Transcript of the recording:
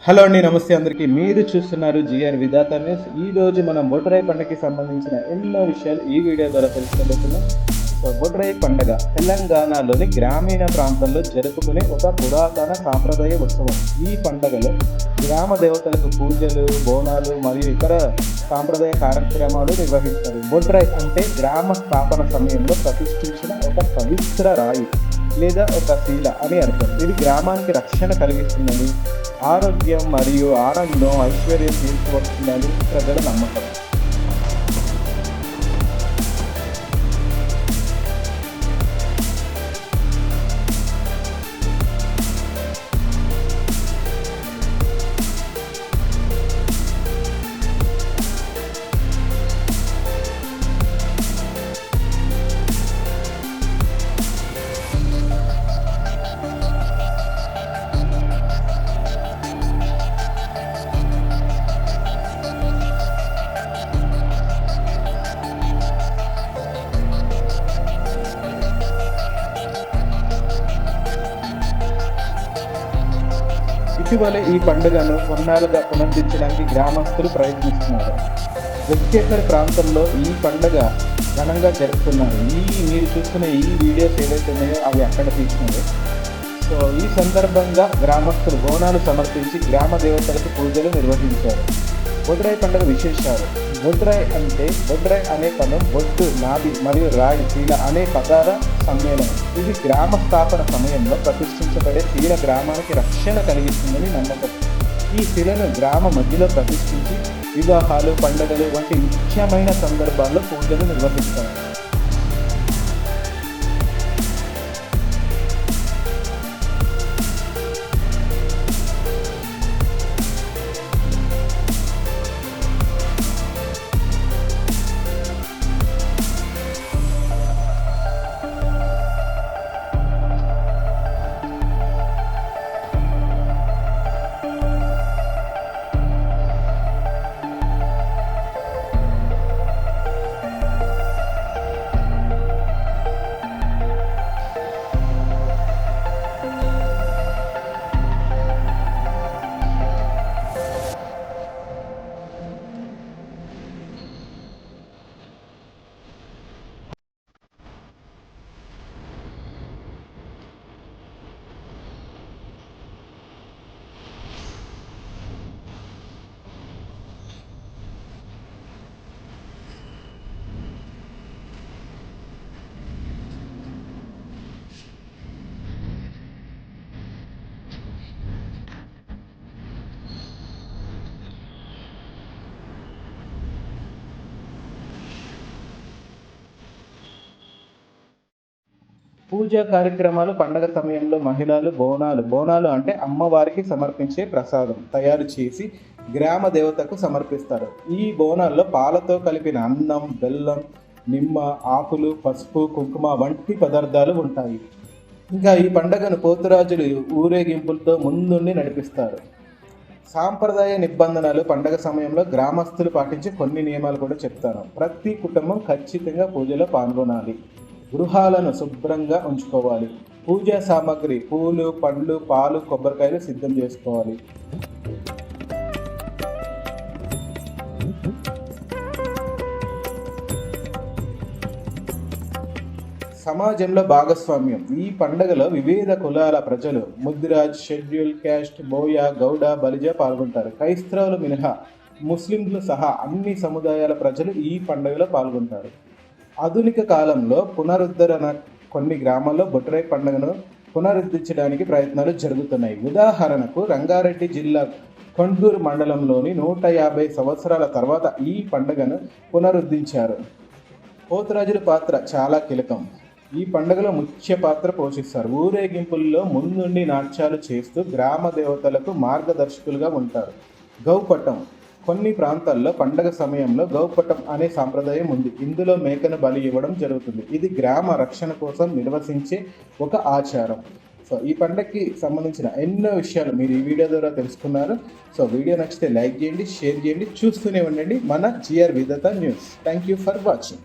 Hello అండి, నమస్తే అందరికీ. మీరు చూస్తున్నారు జిఆర్ విధాత న్యూస్. ఈరోజు మనం బొడ్రాయి పండుగకి సంబంధించిన ఎన్నో విషయాలు ఈ వీడియో ద్వారా తెలుసుకోబోతున్నాం. సో బొడ్రాయి పండుగ తెలంగాణలోని గ్రామీణ ప్రాంతాల్లో జరుపుకునే ఒక పురాతన సాంప్రదాయ ఉత్సవం. ఈ పండుగలో గ్రామ దేవతలకు పూజలు, బోనాలు మరియు ఇతర సాంప్రదాయ కార్యక్రమాలు నిర్వహిస్తారు. బొడ్రాయి అంటే గ్రామ స్థాపన సమయంలో ప్రతిష్ఠించిన ఒక పవిత్ర రాయి లేదా ఒక శీల అని అర్థం. ఇది గ్రామానికి రక్షణ కలిగిస్తుందని, ఆరోగ్యం మరియు ఆనందం, ఐశ్వర్యం తీసుకువస్తుందని ప్రజల నమ్మకం. ఇటీవల ఈ పండుగను కొన్నాళ్ళుగా పునరుద్ధరించడానికి గ్రామస్తులు ప్రయత్నిస్తున్నారు. వెంకటేశ్వర ప్రాంతంలో ఈ పండుగ ఘనంగా జరుపుతున్నారు. మీరు చూస్తున్న ఈ వీడియోస్ ఏవైతే ఉన్నాయో అవి అక్కడ తీసినవి. సో ఈ సందర్భంగా గ్రామస్తులు బోనాలు సమర్పించి గ్రామ దేవతలకు పూజలు నిర్వహించారు. బొడ్రాయి పండుగ విశేషాలు. బొడ్రాయి అనే పదం బొడ్డు, నాభి మరియు రాయి, శీల అనే పదాల సమ్మేళనం. ఇది గ్రామ స్థాపన సమయంలో ప్రతిష్ఠించబడే శీల గ్రామానికి రక్షణ కలిగిస్తుందని నమ్మకం. ఈ శిలను గ్రామ మధ్యలో ప్రతిష్ఠించి వివాహాలు, పండుగలు వంటి ముఖ్యమైన సందర్భాల్లో పూజలు నిర్వహిస్తారు. పూజా కార్యక్రమాలు. పండగ సమయంలో మహిళలు బోనాలు అంటే అమ్మవారికి సమర్పించే ప్రసాదం తయారు చేసి గ్రామ దేవతకు సమర్పిస్తారు. ఈ బోనాల్లో పాలతో కలిపిన అన్నం, బెల్లం, నిమ్మ ఆకులు, పసుపు, కుంకుమ వంటి పదార్థాలు ఉంటాయి. ఇంకా ఈ పండగను పోతురాజులు ఊరేగింపులతో ముందుండి నడిపిస్తారు. సాంప్రదాయ నిబంధనలు. పండగ సమయంలో గ్రామస్తులు పాటించే కొన్ని నియమాలు కూడా చెప్తాను. ప్రతి కుటుంబం ఖచ్చితంగా పూజలో పాల్గొనాలి. గృహాలను శుభ్రంగా ఉంచుకోవాలి. పూజా సామాగ్రి పూలు, పండ్లు, పాలు, కొబ్బరికాయలు సిద్ధం చేసుకోవాలి. సమాజంలో భాగస్వామ్యం. ఈ పండుగలో వివిధ కులాల ప్రజలు ముద్రాజ్, షెడ్యూల్ క్యాస్ట్, బోయ, గౌడ, బలిజ పాల్గొంటారు. క్రైస్తవులు మినహా ముస్లింలు సహా అన్ని సముదాయాల ప్రజలు ఈ పండుగలో పాల్గొంటారు. ఆధునిక కాలంలో పునరుద్ధరణ. కొన్ని గ్రామాల్లో బొడ్రాయి పండుగను పునరుద్ధరించడానికి ప్రయత్నాలు జరుగుతున్నాయి. ఉదాహరణకు రంగారెడ్డి జిల్లా కొండూరు మండలంలోని 150 సంవత్సరాల తర్వాత ఈ పండుగను పునరుద్ధరించారు. పోతురాజుల పాత్ర చాలా కీలకం. ఈ పండుగలో ముఖ్య పాత్ర పోషిస్తారు. ఊరేగింపుల్లో ముందుండి నాట్యాలు చేస్తూ గ్రామ దేవతలకు మార్గదర్శకులుగా ఉంటారు. గౌపటం. కొన్ని ప్రాంతాల్లో పండగ సమయంలో గౌపటం అనే సాంప్రదాయం ఉంది. ఇందులో మేకను బలి ఇవ్వడం జరుగుతుంది. ఇది గ్రామ రక్షణ కోసం నిర్వహించే ఒక ఆచారం. సో ఈ పండగకి సంబంధించిన ఎన్నో విషయాలు మీరు ఈ వీడియో ద్వారా తెలుసుకున్నారు. సో వీడియో నచ్చితే లైక్ చేయండి, షేర్ చేయండి, చూస్తూనే ఉండండి మన GR Vidhatha news. Thank you for watching.